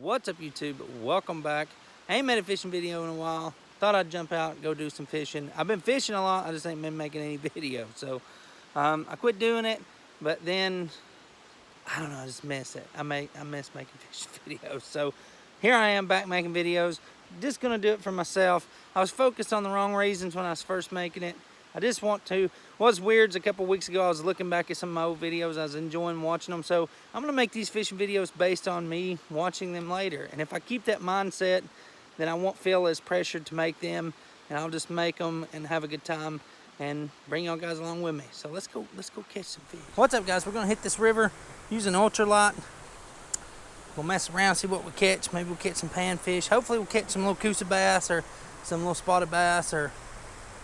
What's up, YouTube? Welcome back. I ain't made a fishing video in a while. Thought I'd jump out and go do some fishing. I've been fishing a lot, I just ain't been making any video. So I quit doing it, but then I don't know, I just miss it. I miss making fishing videos. So here I am back making videos. Just gonna do it for myself. I was focused on the wrong reasons when I was first making it. I just want to. What's weird is a couple weeks ago I was looking back at some of my old videos. I was enjoying watching them. So I'm gonna make these fishing videos based on me watching them later. And if I keep that mindset, then I won't feel as pressured to make them, and I'll just make them and have a good time and bring y'all guys along with me. So let's go catch some fish. What's up, guys? We're gonna hit this river using ultralight. We'll mess around, see what we catch. Maybe we'll catch some panfish. Hopefully we'll catch some little coosa bass or some little spotted bass, or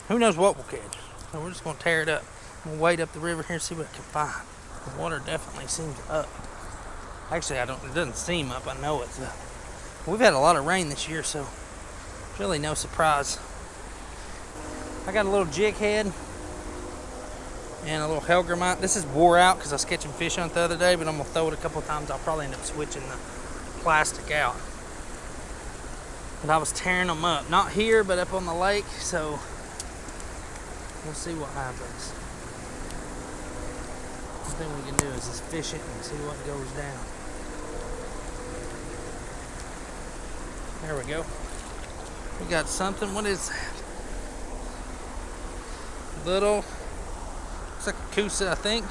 who knows what we'll catch. So we're just gonna tear it up. We'll wade up the river here and see what I can find. The water definitely seems up. Actually, it doesn't seem up, I know it's up. We've had a lot of rain this year, so it's really no surprise. I got a little jig head and a little hellgrammite. This is wore out because I was catching fish on it the other day, but I'm gonna throw it a couple of times. I'll probably end up switching the plastic out. But I was tearing them up. Not here, but up on the lake, so we'll see what happens. The thing we can do is just fish it and see what goes down. There we go. We got something. What is that? Little, looks like a coosa, I think.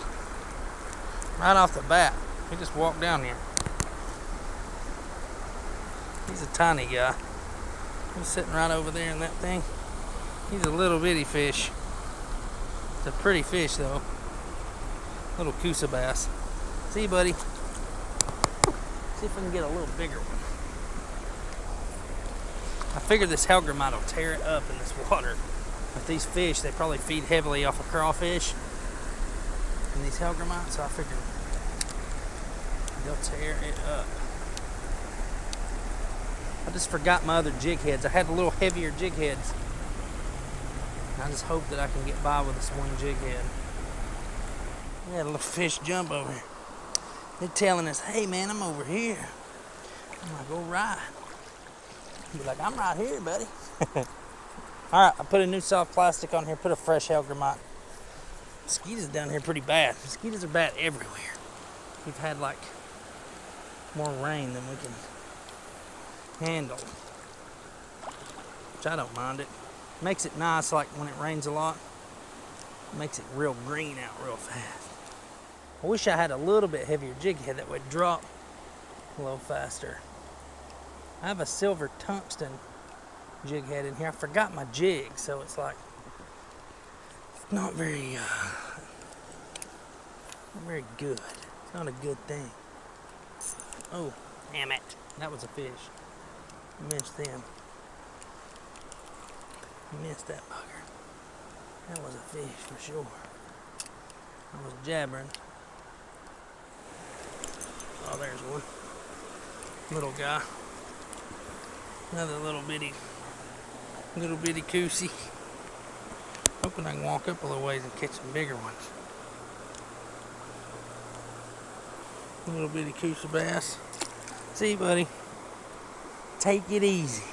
Right off the bat. We just walked down here. He's a tiny guy. He's sitting right over there in that thing. He's a little bitty fish. It's a pretty fish though. Little coosa bass. See you, buddy. See if we can get a little bigger one. I figure this hellgrammite will tear it up in this water. But these fish, they probably feed heavily off of crawfish and these hellgrammites, so I figured they'll tear it up. I just forgot my other jig heads. I had a little heavier jig heads. I just hope that I can get by with this one jig head. We had a little fish jump over here. They're telling us, hey man, I'm over here. I'm like, all right. Be like, I'm right here, buddy. All right, I put a new soft plastic on here, put a fresh hellgrammite. Mosquitoes down here pretty bad. Mosquitoes are bad everywhere. We've had like more rain than we can handle, which I don't mind it. Makes it nice, like when it rains a lot. It makes it real green out real fast. I wish I had a little bit heavier jig head that would drop a little faster. I have a silver tungsten jig head in here. I forgot my jig, so it's like it's not very good. It's not a good thing. Oh, damn it. That was a fish. Missed them. Missed that bugger. That was a fish for sure. I was jabbering. Oh, there's one. Little guy. Another little bitty coosy. Hoping I can walk up a little ways and catch some bigger ones. Little bitty coosa bass. See you, buddy. Take it easy.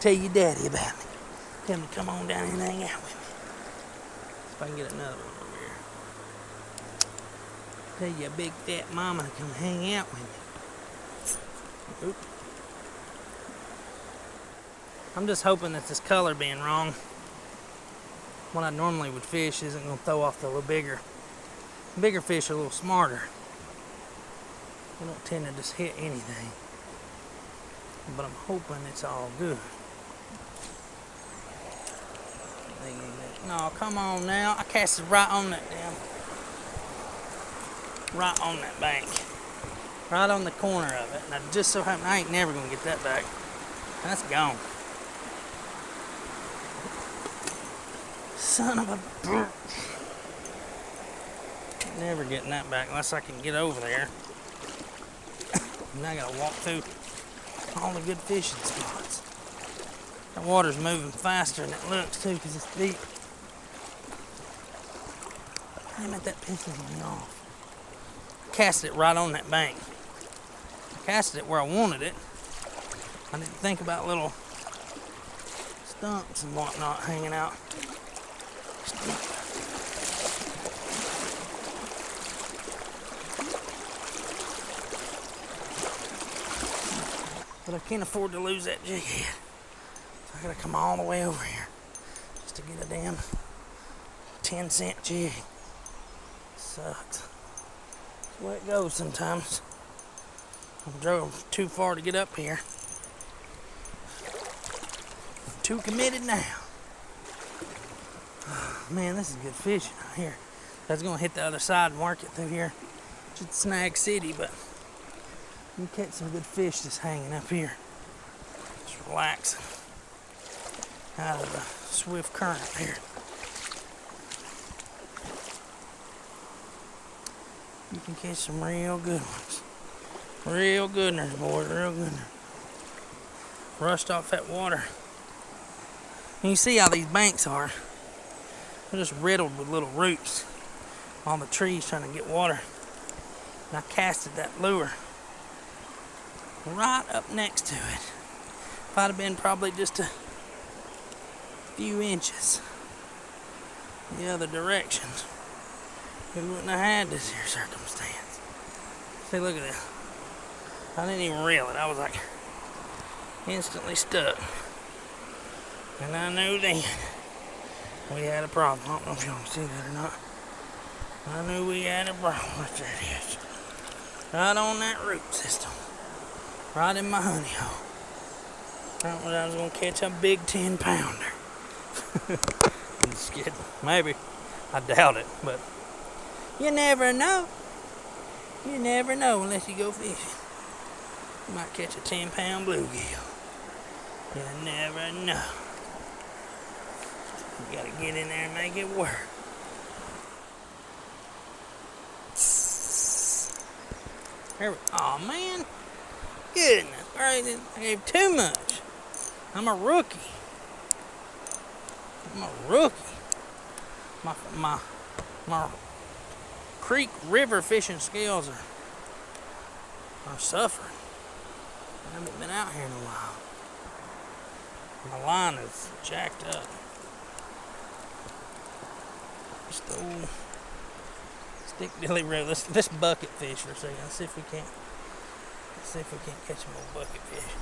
Tell your daddy about me. Tell him to come on down and hang out with me. See if I can get another one over here. Tell your big fat mama to come hang out with me. Oop. I'm just hoping that this color being wrong, what I normally would fish isn't going to throw off the little bigger. Bigger fish are a little smarter. They don't tend to just hit anything. But I'm hoping it's all good. No, come on now. I cast it right on that right on that bank. Right on the corner of it. And I just so happen I ain't never going to get that back. That's gone. Son of a bitch. Never getting that back unless I can get over there. And I gotta walk through all the good fishing spots. That water's moving faster than it looks too because it's deep. Damn it, that pisses me off. I cast it right on that bank. I cast it where I wanted it. I didn't think about little stumps and whatnot hanging out. But I can't afford to lose that jig head. So I gotta come all the way over here just to get a damn 10-cent jig. Sucks. That's the way it goes sometimes. I drove too far to get up here. I'm too committed now. Oh, man, this is good fishing right here. I was gonna hit the other side and work it through here. Just Snag City, but you can catch some good fish just hanging up here. Just relaxing out of the swift current here. You can catch some real good ones. Real goodness, boys, real goodness. Rushed off that water. And you see how these banks are. They're just riddled with little roots. All the trees trying to get water. And I casted that lure right up next to it. If I'd have been probably just a few inches the other direction, we wouldn't have had this here circumstance. See, look at this. I didn't even reel it. I was like instantly stuck. And I knew then we had a problem. I don't know if y'all can see that or not. I knew we had a problem. What that is. Right on that root system. Right in my honey hole. Right when I was going to catch a big 10-pounder. I'm just kidding. Maybe. I doubt it, but you never know. You never know unless you go fishing. You might catch a 10-pound bluegill. You never know. You gotta get in there and make it work. There we, oh man. Goodness. I gave too much. I'm a rookie. My creek river fishing skills are suffering. I haven't been out here in a while. My line is jacked up. Just the old stick dilly reel. Let's bucket fish for a second. Let's see if we can't catch some old bucket fish.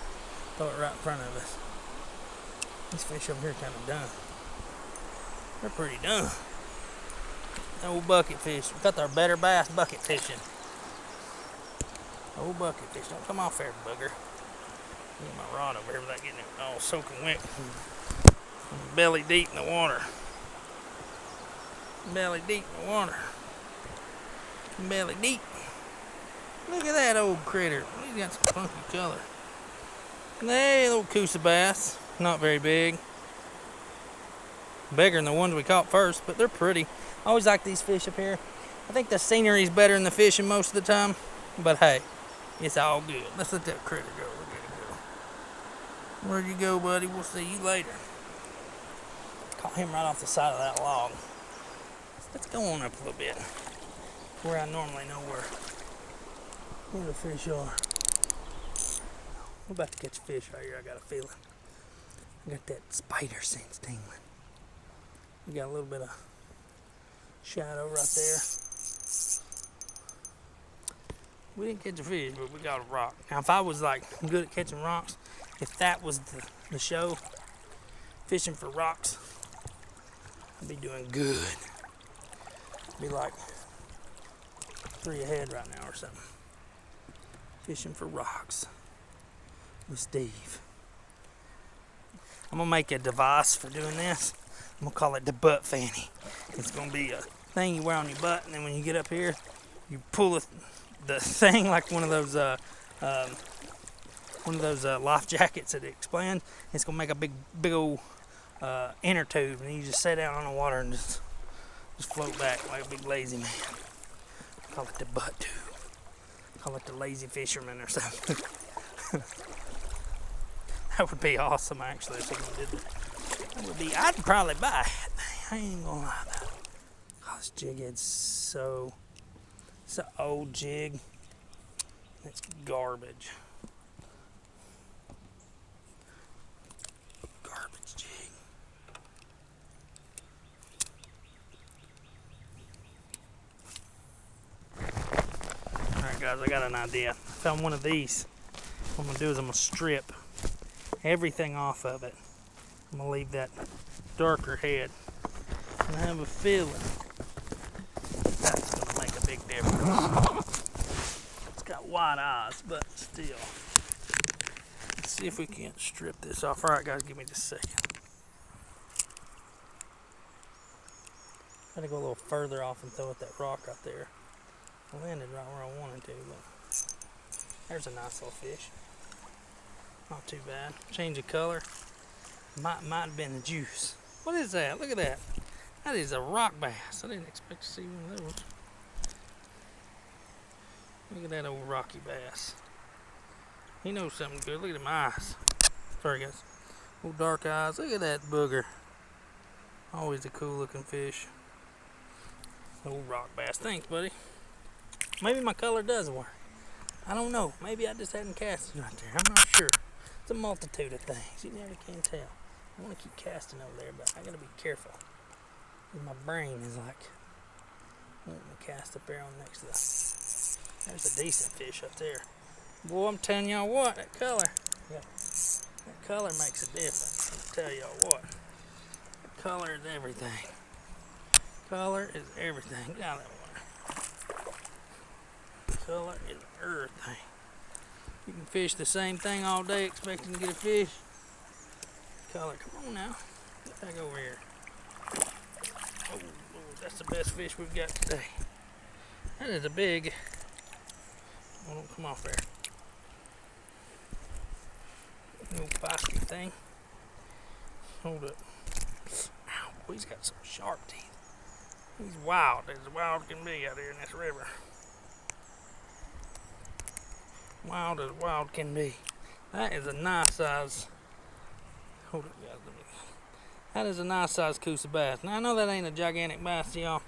Throw it right in front of us. These fish over here kind of done. They're pretty done. Old bucket fish. We got our better bass bucket fishing. Old bucket fish. Don't come off there, bugger. Get my rod over here without getting it all soaking wet. I'm belly deep in the water. Belly deep in the water. Belly deep. Look at that old critter. He's got some funky color. Hey, little Coosa bass. Not very big. Bigger than the ones we caught first, but they're pretty. I always like these fish up here. I think the scenery's better than the fishing most of the time. But hey, it's all good. Let's let that critter go. Look at it go. Where'd you go, buddy? We'll see you later. Caught him right off the side of that log. Let's go on up a little bit. Where I normally know where the fish are. We're about to catch a fish right here, I got a feeling. I got that spider sense tingling. We got a little bit of shadow right there. We didn't catch a fish, but we got a rock. Now, if I was like good at catching rocks, if that was the show, fishing for rocks, I'd be doing good. I'd be like 3 ahead right now or something. Fishing for rocks with Steve. I'm gonna make a device for doing this. I'm gonna call it the butt fanny. It's gonna be a thing you wear on your butt, and then when you get up here, you pull the thing like one of those life jackets that expands. It's gonna make a big old inner tube, and you just sit down on the water and just float back like a big lazy man. Call it the butt tube. Call it the lazy fisherman or something. That would be awesome, actually, if someone did that. That would be, I'd probably buy it. I ain't gonna lie though. Oh, this jig head's it's an old jig. It's garbage. guys, I got an idea. I found one of these. What I'm gonna do is I'm gonna strip everything off of it. I'm gonna leave that darker head. And I have a feeling that's gonna make a big difference. It's got white eyes, but still. Let's see if we can't strip this off. All right, guys, give me just a second. Gotta go a little further off and throw at that rock right there. I landed right where I wanted to, but there's a nice little fish. Not too bad. Change of color. Might have been the juice. What is that? Look at that. That is a rock bass. I didn't expect to see one of those. Look at that old rocky bass. He knows something good. Look at them eyes. Sorry, guys. Old dark eyes. Look at that booger. Always a cool looking fish. Old rock bass. Thanks, buddy. Maybe my color does work. I don't know. Maybe I just hadn't casted right there. I'm not sure. It's a multitude of things. You never can tell. I want to keep casting over there, but I gotta be careful. My brain is like, I want to cast up there on next to the. There's a decent fish up there. Boy, I'm telling y'all what, that color, that color makes a difference. I'll tell y'all what. The color is everything. Color is everything. Get out of that water. Color is everything. You can fish the same thing all day expecting to get a fish. Color, come on now. Get back over here. Oh, that's the best fish we've got today. That is a big. Oh, don't come off there. Little feisty thing. Hold up. Ow, boy, he's got some sharp teeth. He's wild, as wild as can be out here in this river. Wild as wild can be. That is a nice size. Hold up, guys. That is a nice size Coosa bass. Now I know that ain't a gigantic bass, y'all,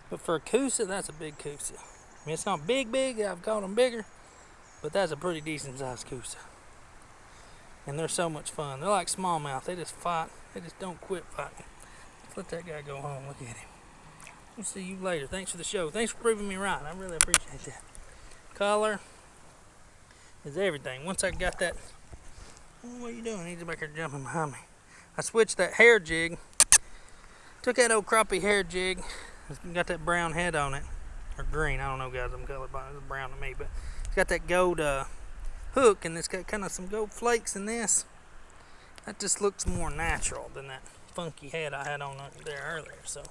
but for a Coosa, that's a big Coosa. I mean, it's not big, I've caught them bigger, but that's a pretty decent sized Coosa. And they're so much fun. They're like smallmouth. They just fight. They just don't quit fighting. Let's let that guy go home. Look at him. We'll see you later. Thanks for the show. Thanks for proving me right. I really appreciate that. Color is everything. Once I got that, what are you doing? He's back here jumping behind me. I switched that hair jig. Took that old crappie hair jig. It's got that brown head on it. Or green. I don't know, guys. I'm colorblind. It's brown to me. But it's got that gold hook. And it's got kind of some gold flakes in this. That just looks more natural than that funky head I had on there earlier. So,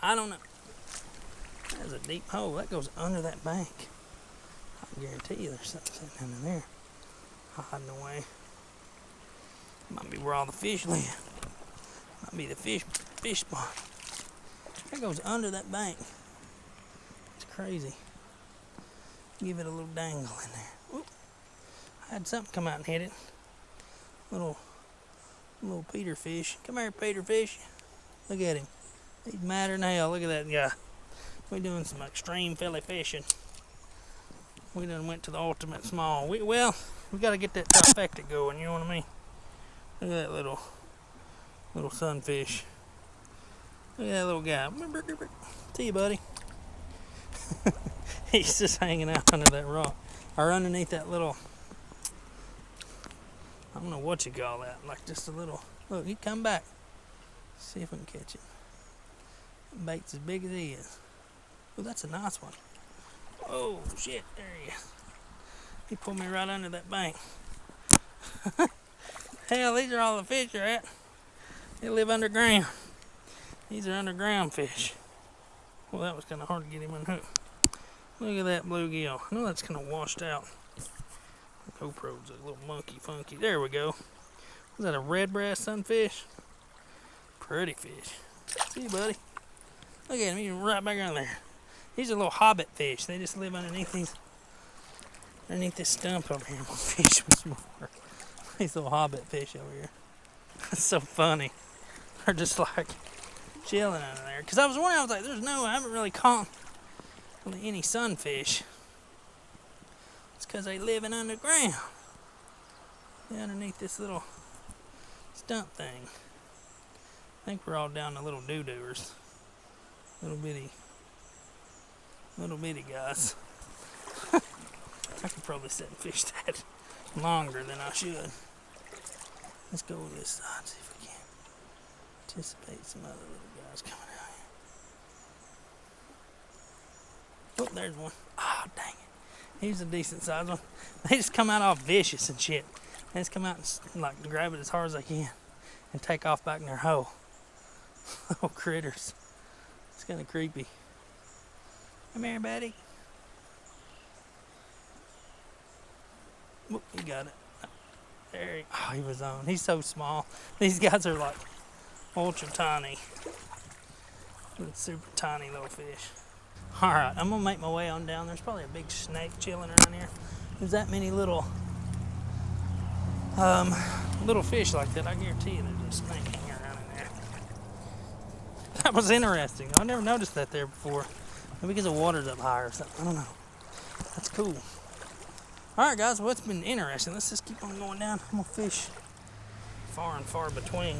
I don't know. That's a deep hole. That goes under that bank. I guarantee you there's something sitting under there. Hiding away. Might be where all the fish live. Might be the fish spot. That goes under that bank. It's crazy. Give it a little dangle in there. Oop. I had something come out and hit it. Little Peter fish. Come here, Peter fish. Look at him. He's madder than hell. Look at that guy. We're doing some extreme filly fishing. We done went to the ultimate small. We got to get that trifecta going, you know what I mean? Look at that little sunfish. Look at that little guy. See you, buddy. He's just hanging out under that rock. Or underneath that little, I don't know what you call that. Like just a little, look, he come back. See if we can catch it. That bait's as big as he is. Oh, that's a nice one. Oh, shit, there he is. He pulled me right under that bank. Hell, these are all the fish are at. They live underground. These are underground fish. Well, that was kind of hard to get him unhooked. Look at that bluegill. I know that's kind of washed out. The GoPro's a little monkey funky. There we go. Was that a red breast sunfish? Pretty fish. See you, buddy. Look at him. He's right back under there. These are little hobbit fish. They just live underneath this stump over here. I'm gonna fish with some more. These little hobbit fish over here. That's so funny. They're just like chilling under there. Because I was wondering, I was like, I haven't really caught really any sunfish. It's because they living underground. They're underneath this little stump thing. I think we're all down to little doo-doers. Little bitty guys. I could probably sit and fish that longer than I should. Let's go with this side, see if we can anticipate some other little guys coming out here. Oh, there's one. Oh, dang it. He's a decent sized one. They just come out all vicious and shit. They just come out and like grab it as hard as they can and take off back in their hole. Little critters. It's kind of creepy. Come here, buddy. Whoop, he got it. There he was on. He's so small. These guys are like ultra tiny. Super tiny little fish. Alright, I'm gonna make my way on down. There's probably a big snake chilling around here. There's that many little fish like that. I guarantee you there's a snake hanging around in there. That was interesting. I never noticed that there before. Maybe because the water's up higher or something. I don't know. That's cool. Alright guys, well it's been interesting. Let's just keep on going down. I'm gonna fish far and far between.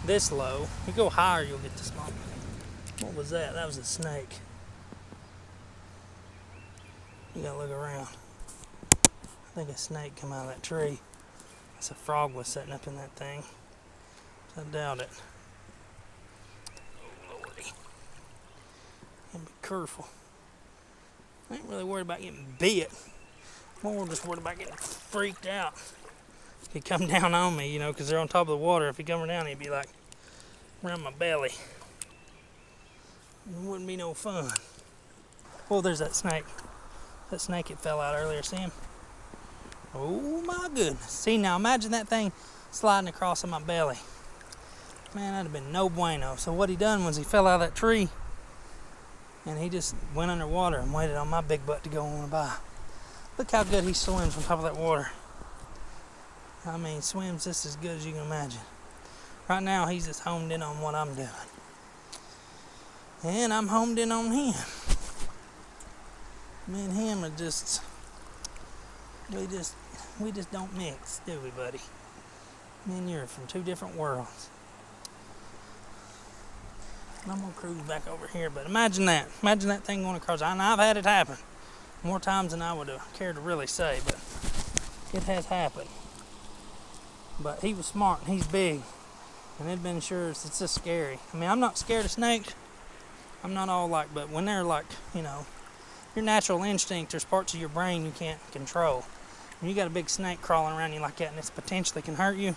This low. If you go higher, you'll get the small. What was that? That was a snake. You gotta look around. I think a snake come out of that tree. That's a frog was sitting up in that thing. I doubt it. Oh lordy. Gotta be careful. I ain't really worried about getting bit. More just worried about getting freaked out. If he come down on me, you know, because they're on top of the water. If he come down, he'd be like around my belly. It wouldn't be no fun. Oh, there's that snake. That snake that fell out earlier, see him? Oh my goodness. See, now imagine that thing sliding across on my belly. Man, that'd have been no bueno. So what he done was he fell out of that tree and he just went underwater and waited on my big butt to go on by. Look how good he swims on top of that water. I mean, swims just as good as you can imagine. Right now, he's just homed in on what I'm doing. And I'm homed in on him. Me and him are just, we just don't mix, do we, buddy? Me and you're from two different worlds. And I'm gonna cruise back over here, but imagine that thing going across. And I've had it happen more times than I would have cared to really say, but it has happened. But he was smart and he's big, and it'd been sure it's just scary. I mean, I'm not scared of snakes. I'm not all like, but when they're like, you know, your natural instinct, there's parts of your brain you can't control. When you got a big snake crawling around you like that and it's potentially can hurt you,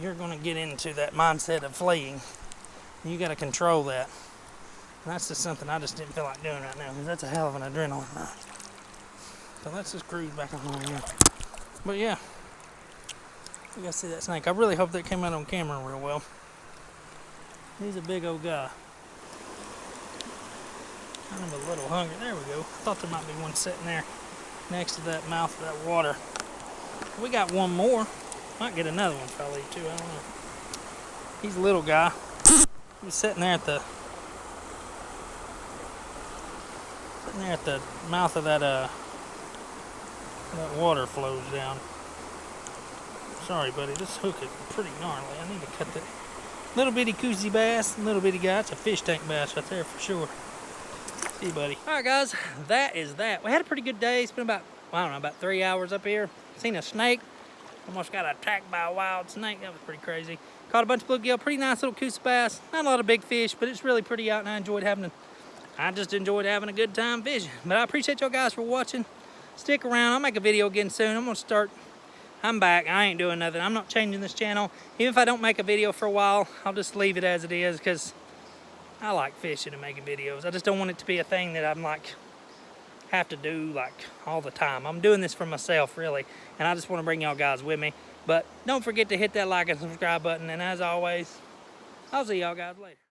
you're going to get into that mindset of fleeing. You got to control that. And that's just something I just didn't feel like doing right now, because that's a hell of an adrenaline rush. So let's just cruise back on here. But yeah, you guys see that snake. I really hope that came out on camera real well. He's a big old guy. Kind of a little hungry. There we go. I thought there might be one sitting there next to that mouth of that water. We got one more. Might get another one probably too. I don't know. He's a little guy. He's sitting there at the mouth of that water flows down. Sorry, buddy. This hook is pretty gnarly. I need to cut that. Little bitty koozie bass, little bitty guy. It's a fish tank bass right there for sure. See you, buddy. All right, guys, that is that. We had a pretty good day. It's been about, I don't know, about 3 hours up here. Seen a snake. Almost got attacked by a wild snake. That was pretty crazy. Caught a bunch of bluegill. Pretty nice little koozie bass. Not a lot of big fish, but it's really pretty out, and I just enjoyed having a good time fishing. But I appreciate y'all guys for watching. Stick around. I'll make a video again soon. I'm back. I ain't doing nothing. I'm not changing this channel. Even if I don't make a video for a while, I'll just leave it as it is, because I like fishing and making videos. I just don't want it to be a thing that I'm like, have to do like all the time. I'm doing this for myself, really, and I just want to bring y'all guys with me. But don't forget to hit that like and subscribe button, and as always, I'll see y'all guys later.